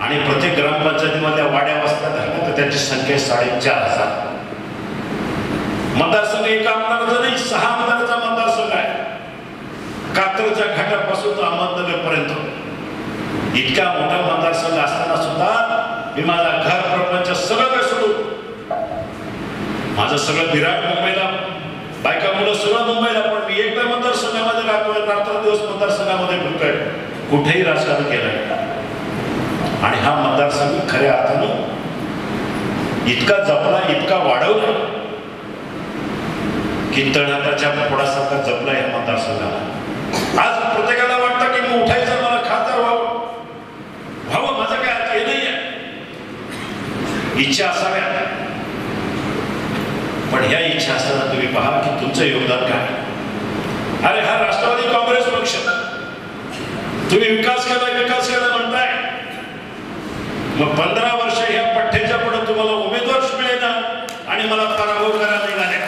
आणि प्रत्येक ग्रामपंचायतीमध्ये वाड्या वस्त्या धरल्या तर त्यांची संख्या 4,500. मतदारसंघ एका आमदाराचा नाही, 6 आमदाराचा मतदारसंघ आहे. कात्रच्या घाटापासून अहमदनगर पर्यंत इतका मोठा मतदारसंघ असताना सुद्धा मी माझा घर प्रपंच सगळं काय सोडून माझं सगळं विराट मुंबईला, बायका मुलं सगळं मुंबईला, पण मी एकदा मतदारसंघामध्ये राहतोय, रात्रदिवस मतदारसंघामध्ये फिरतोय, कुठेही राजकारण केलंय. आणि हा मतदारसंघ खऱ्या अर्थानं इतका जपला, इतका वाढवला की तळहाताच्या फोडासारखा जपला या मतदारसंघाला. आज प्रत्येकाला वाटतं की मी उठायचं, मला खासदार व्हावं, माझं काय हे नाही आहे, इच्छा असाव्या. पण ह्या इच्छा असताना तुम्ही पहा की तुमचं योगदान काय. अरे हा राष्ट्रवादी काँग्रेस पक्ष, तुम्ही विकास केला म्हणताय, मग 15 वर्ष ह्या पठ्ठ्याच्या पुढे तुम्हाला उमेदवारच मिळेना आणि मला पराभव करायला निघाले.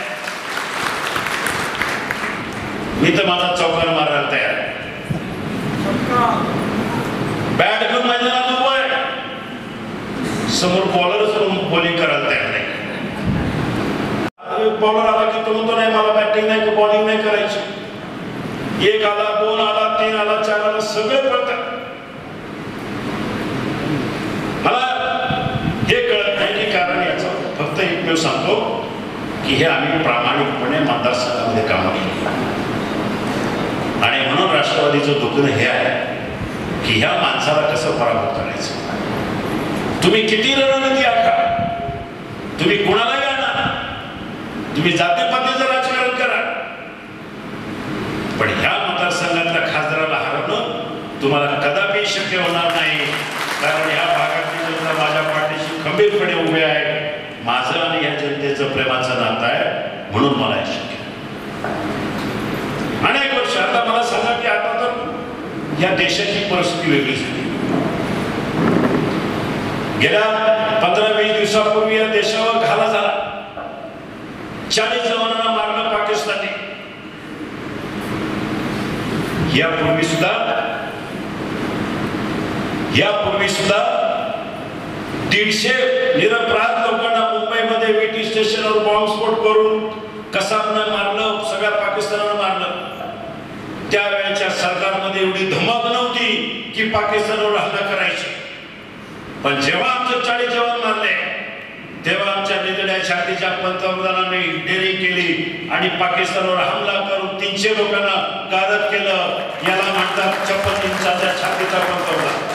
मी तर माझा चौकार मारायला तयार आहे. बॅट घेऊन मैदानात उभं आहे, समोर बॉलरच बॉलिंग करायला तयार नाही. बॉलर आला की तो म्हणतो नाही मला बॅटिंग नाही, बॉलिंग नाही करायची. 1 आला, 2 आला, 3 आला, 4 आला, सगळे पळतात. मला हे कळत नाही की कारण याचं फक्त एकमेव सांगतो की हे आम्ही प्रामाणिकपणे मतदारसंघामध्ये काम केलं. आणि म्हणून राष्ट्रवादीचं दुखणं हे आहे की ह्या माणसाला कसं पराभूत करायचं. तुम्ही किती रणनीती आखा, तुम्ही कुणालाही आणा, तुम्ही जातीपातीचं राजकारण करा, पण ह्या मतदारसंघातल्या खासदाराला हरवणं तुम्हाला कदापि शक्य होणार नाही. कारण ह्या भागातली जनता माझ्या पाठीशी खंबीरपणे उभे आहे. माझं आणि या जनतेचं प्रेमाचं नातं आहे, म्हणून मला हे शक्य. अनेक वर्ष आता मला सांगा की आता तर या देशाची परिस्थिती वेगळी झाली. गेल्या 15-20 दिवसापूर्वी या देशावर घाला झाला. 40 जवानांना मारलं पाकिस्तानने. यापूर्वी सुद्धा 150 निरपराध लोकांना मुंबईमध्ये विटी स्टेशनवर बॉम्बस्फोट करून कसाबनं मारलं, सगळ्या पाकिस्तानानं मारलं. त्यावेळेच्या सरकारमध्ये एवढी धमक नव्हती की पाकिस्तानवर हल्ला करायची. पण जेव्हा आमचे 40 जवान मारले तेव्हा आमच्या निधड्या छातीच्या पंतप्रधानांनी डेअरिंग केली आणि पाकिस्तानवर हमला करून 300 लोकांना गारद केलं. याला म्हणतात 56 इंचाच्या छातीचा पंतप्रधान.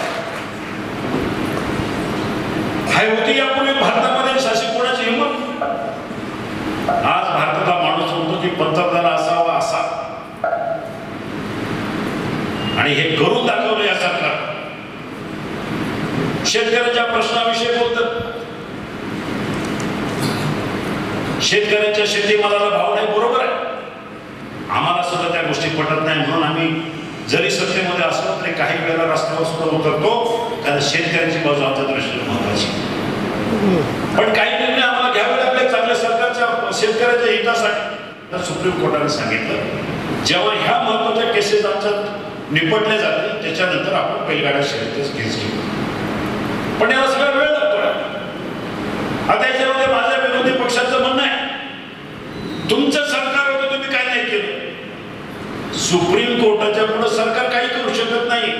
हाय होती यापूर्वी भारतामध्ये शासित कोणाची हिंमत. आज भारताचा माणूस म्हणतो की पंतप्रधान असावा असा, आणि हे करून दाखवलं या सरकार. शेतकऱ्यांच्या प्रश्नाविषयी बोलतात. शेतकऱ्यांच्या शेतीमालाला भाव नाही, बरोबर आहे. आम्हाला सुद्धा त्या गोष्टी पटत नाही, म्हणून आम्ही जरी सत्तेमध्ये असलो तरी काही वेळेला रस्त्यावर सुद्धा उतरतो, कारण शेतकऱ्यांची बाजू आमच्या दृष्टीने महत्वाची. पण काही निर्णय आम्हाला घ्यावे लागले चांगल्या सरकारच्या शेतकऱ्याच्या हितासाठी. तर सुप्रीम कोर्टाने सांगितलं जेव्हा ह्या महत्वाच्या केसेस आमच्यात निपटल्या जातील त्याच्यानंतर आपण बैलगाड्या शर्यतीच केस घेऊ. पण याला सगळा वेळ लागतोय. आता याच्यामध्ये माझ्या विरोधी पक्षाचं म्हणणं आहे तुमचं सरकार होतं, तुम्ही काय नाही केलं. सुप्रीम कोर्टाच्या पुढे सरकार काही करू शकत नाही.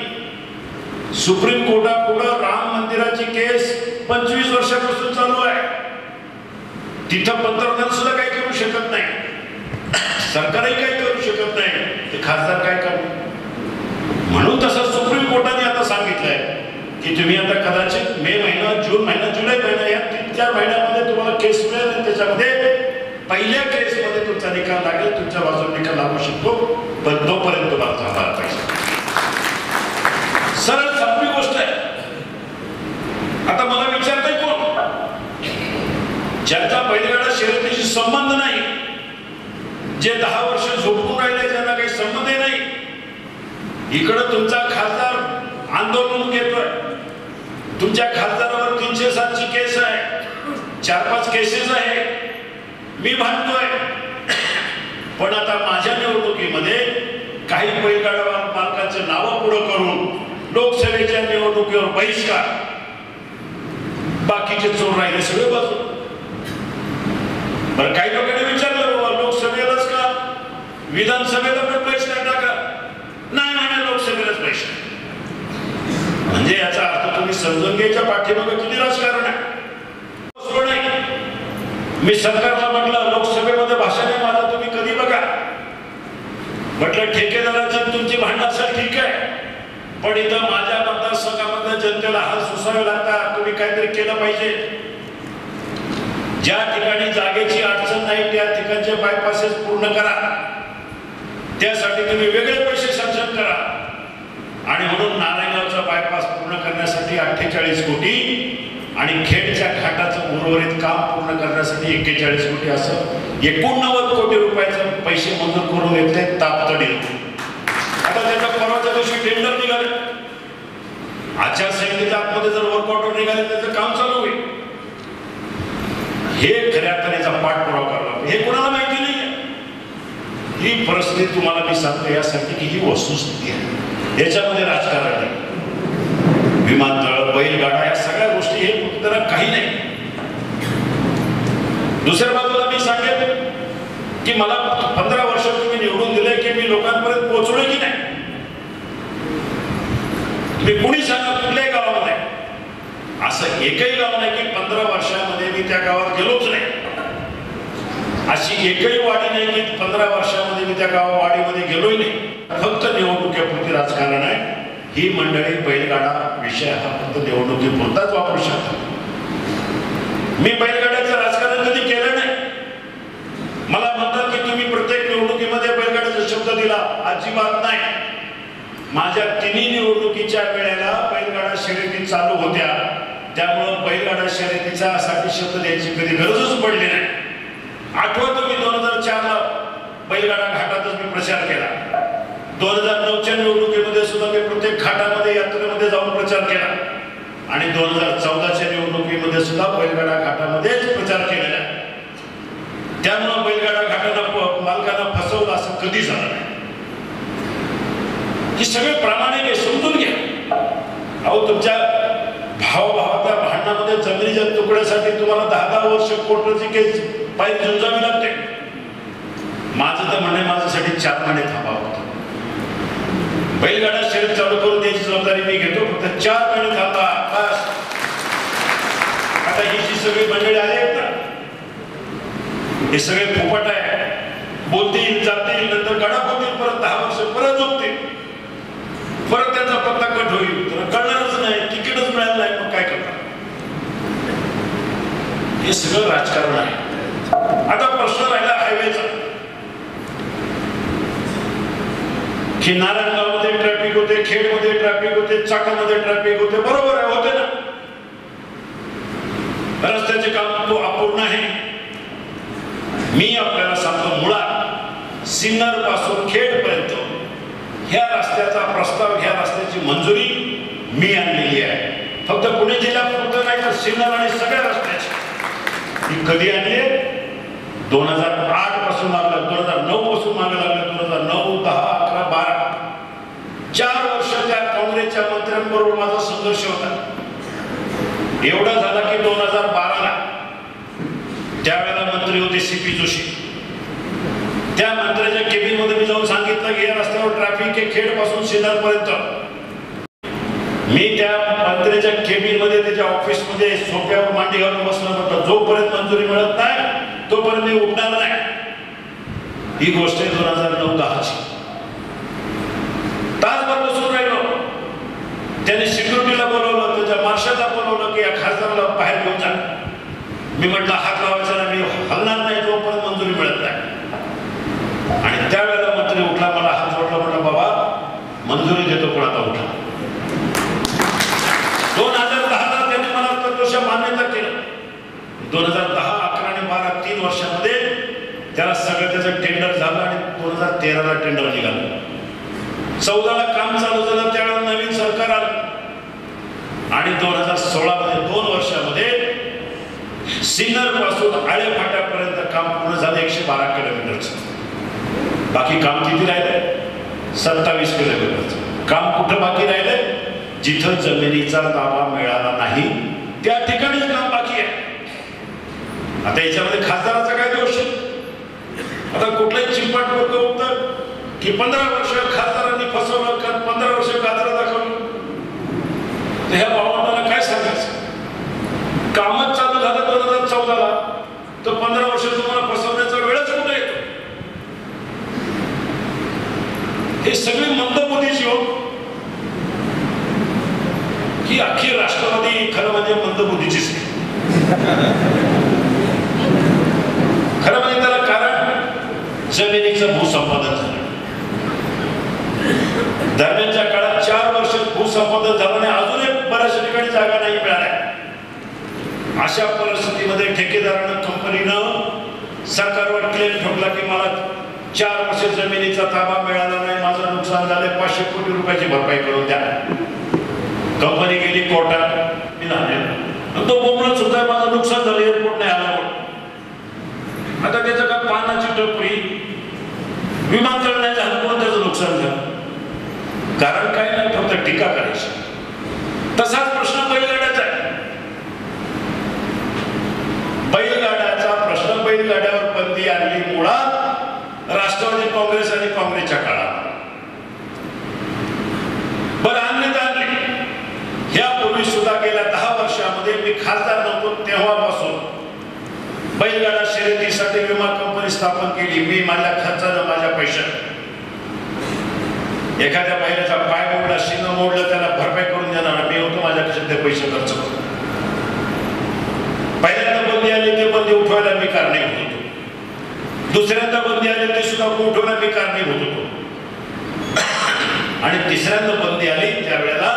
सुप्रीम कोर्टापुढे राम मंदिराची केस 25 वर्षापासून चालू आहे. तिथं पंतप्रधान सुद्धा काही करू शकत नाही, सरकारही काही करू शकत नाही, ते खासदार काय करणार. म्हणून तसं सुप्रीम कोर्टाने आता सांगितलंय की तुम्ही आता कदाचित मे महिना, जून महिना, जुलै महिना या 3-4 महिन्यामध्ये तुम्हाला केस मिळेल आणि त्याच्यामध्ये पहिल्या केसमध्ये तुमचा निकाल लागेल, तुमच्या बाजूने निकाल लागू शकतो, पण तोपर्यंत तुम्हाला थांबायला पाहिजे. सरळ सोपी गोष्ट आहे. आता मला विचारतंय कोण ज्यांचा बैलगाडा शर्यतीशी संबंध नाही, जे 10 वर्ष झोपून राहिले, ज्यांना काही संबंध नाही. इकडं तुमचा खासदार आंदोलन घेतोय, तुमच्या खासदारावर 307 ची केस आहे, 4-5 केसेस आहे. मी भांडतोय, पण आता माझ्या निवडणुकीमध्ये काही बैलगाडा मालकांचे नावं पुढे करून लोकसभेच्या निवडणुकीवर बहिष्कार बाकीचे चोर राहिले सगळे बाजू. बरं काही लोकांनी विचारलं बाबा लोकसभेलाच का विधानसभेला पण पैसे नाही टाका? नाही नाही लोकसभेलाच पैसे. म्हणजे याचा अर्थ तुम्ही समजून घ्यायच्या पाठीमागे किती राजकारण आहे. मी सरकारला म्हटलं लोकसभेमध्ये भाषण आहे माझं तुम्ही कधी बघा. म्हटलं ठेकेदाराची तुमची भांडण असेल ठीक आहे, पण इथं माझ्या मतदारसंघामधल्या जनतेला हात सुसावे लागतात. तुम्ही काहीतरी केलं पाहिजे. ज्या ठिकाणी जागेची अडचण नाही त्या ठिकाणचे बायपासेस पूर्ण करा. त्यासाठी तुम्ही वेगळे पैसे सँक्शन करा. आणि म्हणून नारायणगावचा बायपास पूर्ण करण्यासाठी 48 कोटी आणि खेडच्या घाटाचं उर्वरित काम पूर्ण करण्यासाठी 41 कोटी असं 89 कोटी रुपयाचे पैसे मंजूर करून घेतले तातडीने. आता त्याच्या परवाच्या दिवशी टेंडर निघाले. आचारसंहितेच्या आतमध्ये जर वर्कआउट निघाले त्याचं काम चालू होईल. हे खऱ्या तऱ्हेचा पाठपुरावा करावा. हे कोणाला माहिती नाही. ही परिस्थिती तुम्हाला मी सांगतो यासाठी की ही वस्तुस्थिती आहे. याच्यामध्ये राजकारण नाही. विमानतळ बैलगाडा या सगळ्या गोष्टी हे त्याला काही नाही. दुसऱ्या बाजूला मी सांगेन की मला 15 वर्ष तुम्ही निवडून दिले की मी लोकांपर्यंत पोहोचलोय की नाही. मी कुणी सांगा कुठल्याही गावामध्ये असं एकही गाव नाही की 15 वर्षामध्ये मी त्या गावात गेलोच नाही. अशी एकही वाडी नाही की 15 वर्षामध्ये मी त्या वाडीमध्ये गेलोय नाही. फक्त निवडणुकीपुरती राजकारण आहे. ही मंडळी बैलगाडा विषय हा फक्त निवडणुकीपुरताच वापरू शकतात. मी बैलगाड्याचं राजकारण कधी केलं नाही. मला म्हणतात की तुम्ही प्रत्येक निवडणुकीमध्ये बैलगाड्याचा शब्द दिला. अजिबात नाही. माझ्या तिन्ही निवडणुकीच्या वेळेला बैलगाडा शर्यती चालू होत्या. त्यामुळं बैलगाडा शर्यतीचा साठी शब्द द्यायची कधी गरजच पडली नाही. आठवतं तुम्ही 2004ला बैलगाडा घाटातच मी प्रचार केला. 2009च्या निवडणुकीमध्ये सुद्धा मी प्रत्येक घाटामध्ये यात्रेमध्ये जाऊन प्रचार केला. आणि 2014च्या निवडणुकीमध्ये सुद्धा बैलगाडा घाटामध्येच प्रचार केलेला. त्यामुळे बैलगाडा घाटाला मालकांना फसवलं असं कधी झालं नाही. ही सगळे प्रामाणिक आहे. समजून घ्या. अहो तुमच्या भावाभावाच्या भांडणामध्ये जमिनीच्या तुकड्यासाठी तुम्हाला 10-10 वर्ष कोर्टाची केस पायी झुंजावी लागते. माझं तर म्हणणे माझ्यासाठी 4 महिने थांबावं होतं. बैलगाडा शर्यत चालू करून द्यायची जबाबदारी मी घेतो. फक्त 4 महिने थांबा बस. आता ही जी सगळी मंडळी आली आहेत ना हे सगळे फुकट आहे. बोलतील जातील नंतर गडाप होतील परत 10 वर्ष परत झोपतील. परत त्यांचा पत्ता कट होईल. तर कळणारच नाही. तिकीटच मिळालं नाही. मग काय करणार. हे सगळं राजकारण आहे. आता प्रश्न राहिला हायवेचा की नारायणगावमध्ये ट्रॅफिक होते, खेडमध्ये ट्रॅफिक होते, चाकणमध्ये ट्रॅफिक होते. बरोबर आहे होते ना. रस्त्याचे काम अपूर्ण आहे. मी आपल्याला सांगतो मुळात सिन्नर पासून खेड पर्यंत ह्या रस्त्याचा प्रस्ताव ह्या रस्त्याची मंजुरी मी आणलेली आहे. फक्त पुणे जिल्ह्यापुरतं नाही तर सिन्नर आणि सगळ्या रस्त्याची ही कधी आणली आहे. 2008 पासून लागलं. 2009 पासून मागे लागलं. 2009, 10, 11, 12 4 वर्ष त्या काँग्रेसच्या मंत्र्यांबरोबर माझा संघर्ष होता. एवढा झाला की 2012ला त्यावेळेला मंत्री होते CP जोशी. त्या मंत्र्याच्या केबिन मध्ये मी जाऊन सांगितलं की या रस्त्यावर ट्रॅफिक आहे खेड पासून सिन्नर पर्यंत. मी त्या मंत्र्याच्या केबिन मध्ये त्याच्या ऑफिस मध्ये सोफ्यावर मांडी घालून बसलो होतो. जोपर्यंत मंजुरी मिळत नाही तोपर्यंत मी उठणार नाही. ही गोष्ट आहे 2009-10ची. तासभर बसून राहिलो. त्याने सिक्युरिटीला बोलवलं, त्याच्या मार्शलला बोलवलं की या खासदाराला बाहेर घेऊन जा. मी म्हटलं हात लावायचा नाही. मी हलणार नाही जोपर्यंत मंजुरी मिळत नाही. आणि त्यावेळेला मंत्री उठला. मला हात जोडला. म्हटलं बाबा मंजुरी देतो पण आता उठा. 2010ला त्यांनी मला तत्वशा मान्यता केलं. 2010, 11 आणि 12 3 वर्षामध्ये त्याला सगळं त्याचं टेंडर झालं आणि 2013ला टेंडर निघालं. 14ला काम चालू झालं. त्यावेळेला नवीन सरकार आलं आणि 2016 मध्ये 2 वर्षामध्ये सिन्नर पासून आळे फाट्यापर्यंत काम पूर्ण झालं 112 किलोमीटरचं. बाकी काम किती राहिलंय? 27 किलोमीटरचं काम. कुठं बाकी राहिलंय? जिथं जमिनीचा ताबा मिळाला नाही त्या ठिकाणी आता याच्यामध्ये खासदाराचा काय दोष आहे? आता कुठलाही चिंपाट वर्ग होतं की 15 वर्ष खासदारांनी फसवलं, 15 वर्ष खासदार दाखवलं. तर ह्या भावंडाला काय सांगायचं? कामच चालू झालं 2014ला, तर 15 वर्ष तुम्हाला फसवण्याचा वेळच कुठे येतो? हे सगळी मंदबुद्धीची हो. ही अख्खी राष्ट्रवादी खरं म्हणजे मंदबुद्धीचीच आहे. खरं म्हणजे त्याला कारण जमिनीचं भूसंपादन झालं. दरम्यानच्या काळात 4 वर्ष भूसंपादन झालं नाही, अजूनही बऱ्याच ठिकाणी जागा नाही मिळाल्या. अशा परिस्थितीमध्ये ठेकेदारानं कंपनीनं सरकारवर क्लेम ठोकला की मला 4 वर्ष जमिनीचा ताबा मिळाला नाही, माझं नुकसान झालंय, 500 कोटी रुपयाची भरपाई करून द्या. कंपनी गेली कोर्टात, तो बोंबलत सुद्धा माझं नुकसान झालं, एअरपोर्ट नाही आला. आता त्याचं काय पानाची टपरी, विमानतळ नाही झालं म्हणून त्याचं नुकसान झालं. कारण काय नाही, फक्त टीका करायची. तसाच प्रश्न बैलगाड्याचा आहे. बैलगाड्याचा प्रश्न, बैलगाड्यावर बंदी आणली मुळात राष्ट्रवादी काँग्रेस आणि काँग्रेसच्या काळात. बरं आणली तर आणली. यापूर्वी सुद्धा गेल्या 10 वर्षामध्ये मी खासदार नव्हतो तेव्हापासून बैलगाडा शर्यतीसाठी विमा कंपनी स्थापन केली. मी माझ्या खर्चानं, माझ्या पैशात. एखाद्या बैलाचा पाय मोडला, शिंग मोडलं, त्याला भरपाई करून देणार मी होतो. माझ्या खिशात ते पैसे खर्च करतो. पहिल्यांदा बंदी आली, ते बंदी उठवायला मी कारणीभूत होतो. दुसऱ्यांदा बंदी आली, ते सुद्धा उठवण्याला मी कारणीभूत होतो. आणि तिसऱ्यांदा बंदी आली त्यावेळेला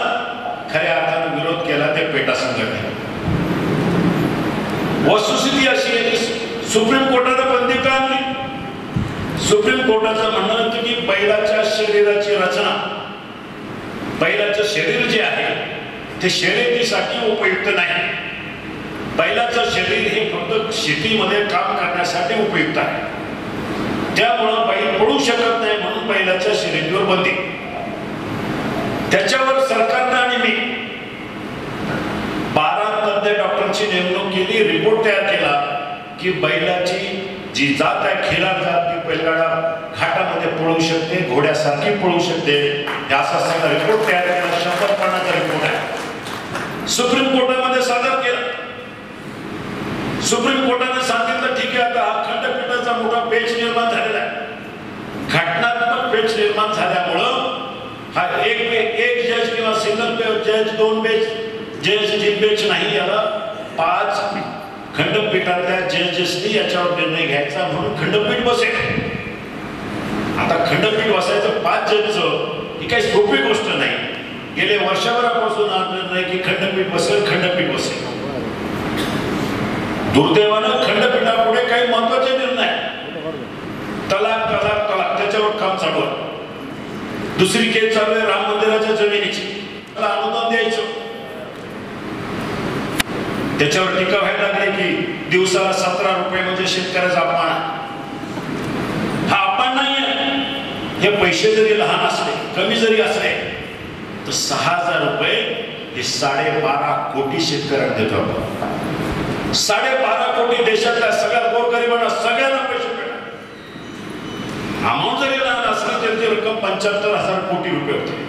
खऱ्या अर्थानं विरोध केला ते पेटा संघटने. वस्तुस्थिती अशी आहे की सुप्रीम कोर्टानं बंदी का आणली? सुप्रीम कोर्टाचं म्हणणं होतं की बैलाच्या शरीराची रचना, बैलाचं शरीर जे आहे ते शर्यतीसाठी उपयुक्त नाही. बैलाचं शरीर हे फक्त शेतीमध्ये काम करण्यासाठी उपयुक्त आहे. त्यामुळं बैल पळू शकत नाही म्हणून बैलाच्या शर्यतीवर बंदी. त्याच्यावर सरकारनं आणि मी 12 तज्ञ डॉक्टरची नेमणूक केली. रिपोर्ट तयार केला की बैलाची जी जात आहे, खिलार जात, ती बैलगाडा घाटामध्ये पळू शकते, घोड्यासारखी पळू शकते. असा सगळा रिपोर्ट तयार केला. 100 पानाचा रिपोर्ट आहे. सुप्रीम कोर्टामध्ये सादर केला. सुप्रीम कोर्टाने सांगितलं ठीक आहे, आता हा खंडपीठाचा मोठा पेच निर्माण झालेला आहे. घटनात्मक पेच निर्माण झाल्यामुळं हा एक जज किंवा सिंगल जज, 2 जज बेंच नाही, याला 5 खंडपीठातल्या जजेसनी याच्यावर निर्णय घ्यायचा म्हणून खंडपीठ बसेल. आता खंडपीठ बसायचं 5 जजचं ही काही सोपी गोष्ट नाही. गेले वर्षभरापासून हा निर्णय की खंडपीठ बसेल, खंडपीठ बसेल. दुर्दैवानं खंडपीठापुढे काही महत्वाचे निर्णय, तलाक तलाक तलाक, त्याच्यावर काम चालू आहे. दुसरी केस चालू आहे राम मंदिराच्या जमिनीची, त्याला अनुदान द्यायचं. त्याच्यावर टीका व्हायला लागली की दिवसाला 17 रुपये म्हणजे शेतकऱ्याचा अपमान. हा अपमान नाही आहे. हे पैसे जरी लहान असले, कमी जरी असले, तर 6000 रुपये हे 12.5 कोटी शेतकऱ्यांना देतो आपण. 12.5 कोटी देशातल्या सगळ्या गोरगरिबांना सगळ्यांना पैसे मिळतात. अमाऊंट जरी लहान असली त्याची रक्कम 75,000 कोटी रुपये होते.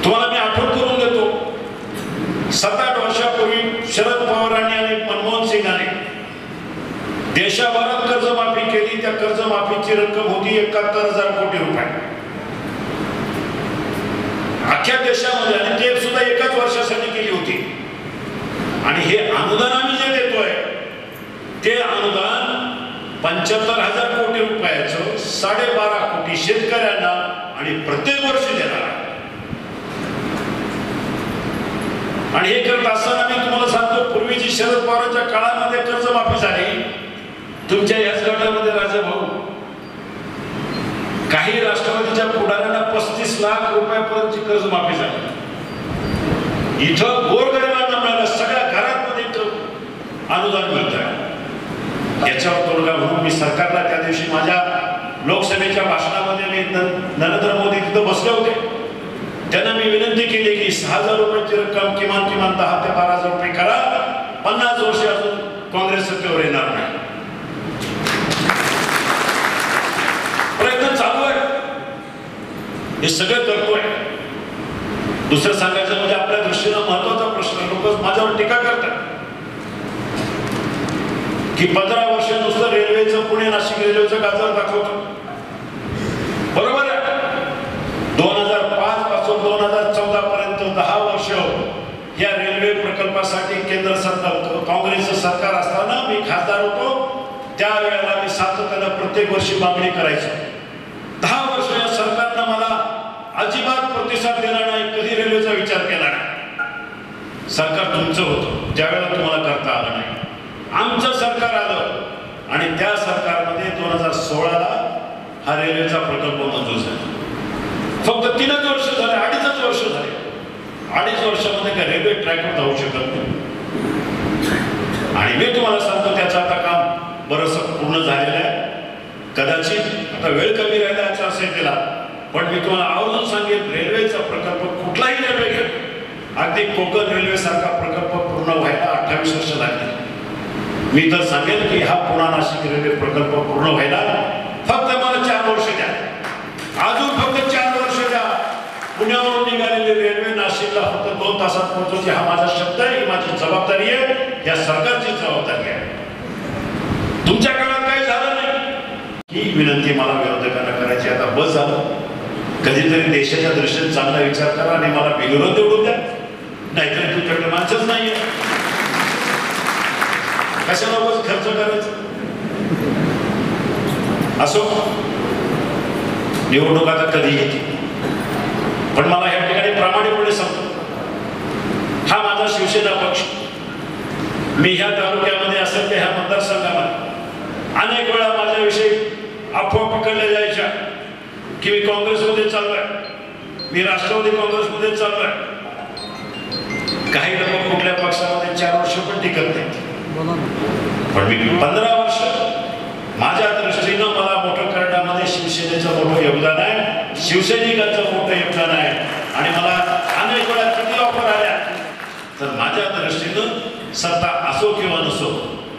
तुम्हाला मी आठवण करून देतो, 7-8 वर्षापूर्वी शरद पवारांनी आणि मनमोहन सिंगांनी देशाभरात कर्जमाफी केली. त्या कर्जमाफीची रक्कम होती 71,000 कोटी रुपये अख्ख्या देशामध्ये, आणि ते सुद्धा एकाच वर्षासाठी केली होती. आणि हे अनुदान आम्ही जे देतोय ते अनुदान 75,000 कोटी रुपयाचं 12.5 कोटी शेतकऱ्यांना आणि प्रत्येक वर्षी देणार आहे. आणि हे करत असताना मी तुम्हाला सांगतो, पूर्वीची शरद पवारांच्या काळामध्ये कर्जमाफी झाली. तुमच्या याच गटामध्ये राजाभाऊ, काही राष्ट्रवादीच्या पुढाऱ्यांना 35 लाख रुपयापर्यंतची कर्जमाफी झाली. इथं गोरगरिबांना मिळालं, सगळ्या घरांमध्ये अनुदान मिळत आहे. याच्यावर तोडगा म्हणून मी सरकारला त्या दिवशी माझ्या लोकसभेच्या भाषणामध्ये मी नरेंद्र मोदी तिथं बसले होते. त्यांना मी विनंती केली की 6,000 रुपयाची रक्कम किमान 10 ते 12,000 रुपये करा. 50 वर्ष अजून काँग्रेस हे सगळं करतोय. दुसरं सांगायचं म्हणजे आपल्या दृष्टीनं महत्वाचा प्रश्न, लोक माझ्यावर टीका करतात की 15 वर्ष नुसतं रेल्वेचं, पुणे नाशिक रेल्वेचं गाजर दाखवतो. बरोबर आहे. 2005 पासून 2014 पर्यंत 10 वर्ष या रेल्वे प्रकल्पासाठी केंद्र सरकार, काँग्रेसचं सरकार असताना मी खासदार होतो, त्यावेळेला मी सातत्यानं प्रत्येक वर्षी मागणी करायचो. 10 वर्ष या सरकारनं मला अजिबात प्रतिसाद दिला नाही, कधी रेल्वेचा विचार केला नाही. सरकार तुमचं होतं, त्यावेळेला तुम्हाला करता आलं नाही. आमचं सरकार आलं आणि त्या सरकारमध्ये 2016ला हा रेल्वेचा प्रकल्प मंजूर झाला. फक्त 3च वर्ष झाले, 2.5 वर्ष झाले. 2.5 वर्षामध्ये काय रेल्वे ट्रॅकवर जाऊ शकत नाही. आणि मी तुम्हाला सांगतो त्याचं आता काम बरंचसं पूर्ण झालेलं आहे. कदाचित आता वेळ कमी राहिला आचारसंहितेला, पण मी तुम्हाला आवर्जून सांगेन, रेल्वेचा प्रकल्प कुठलाही रेल्वे घ्या, अगदी कोकण रेल्वे सारखा प्रकल्प पूर्ण व्हायला 28 वर्ष लागली. मी तर सांगेन की हा पुणा नाशिक रेल्वे प्रकल्प पूर्ण व्हायला फक्त मला 4 वर्ष द्या, अजून फक्त 4 वर्ष द्या. पुण्यावरून निघालेली रेल्वे नाशिकला फक्त 2 तासात पोहोचवची, हा माझा शब्द आहे, ही माझी जबाबदारी आहे, या सरकारची जबाबदारी आहे. तुमच्या काळात काही झालं नाही ही विनंती मला विरोधकांना करायची. आता बस झालं, कधीतरी देशाच्या दृष्टीने चांगला विचार करा आणि मला बिघडून निवडून द्या, नाहीतरी तुमच्याकडे माणसंच नाहीये. कशाला बस खर्च करायचं. असो, निवडणूक आता कधी येते, पण मला या ठिकाणी प्रामाणिकपणे सांगतो, हा माझा शिवसेना पक्ष. मी ह्या तालुक्यामध्ये असेल ते ह्या मतदारसंघामध्ये अनेक वेळा माझ्याविषयी अफवा पकडल्या जायच्या की मी काँग्रेसमध्ये चाललोय, मी राष्ट्रवादी काँग्रेसमध्ये चाललोय. काही लोक कुठल्या पक्षामध्ये 4 वर्ष पण टिकत नाही, पण मी 15 वर्ष माझ्या दृष्टीनं मला मोठं करण्यामध्ये शिवसेनेचं मोठं योगदान आहे, शिवसैनिकांचं मोठं योगदान आहे. आणि मला अनेक वेळा किती ऑफर आल्या, तर माझ्या दृष्टीनं सत्ता असो किंवा नसो,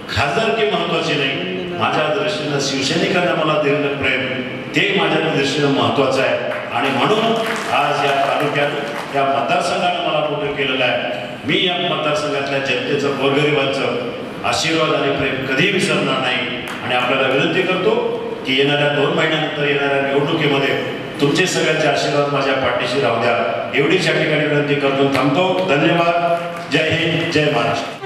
खासदारकी महत्वाची नाही, माझ्या दृष्टीनं शिवसैनिकांना मला दिलेलं प्रेम ते माझ्या दृष्टीनं महत्वाचं आहे. आणि म्हणून आज या तालुक्यात या मतदारसंघानं मला मोठं केलेलं आहे. मी या मतदारसंघातल्या जनतेचं, गोरगरिबांचं आशीर्वाद आणि प्रेम कधी विसरणार नाही. आणि आपल्याला विनंती करतो की येणाऱ्या 2 महिन्यानंतर येणाऱ्या निवडणुकीमध्ये तुमचे सगळ्यांचे आशीर्वाद माझ्या पाठीशी राहू द्या, एवढीच या ठिकाणी विनंती करतो. थांबतो. धन्यवाद. जय हिंद, जय महाराष्ट्र.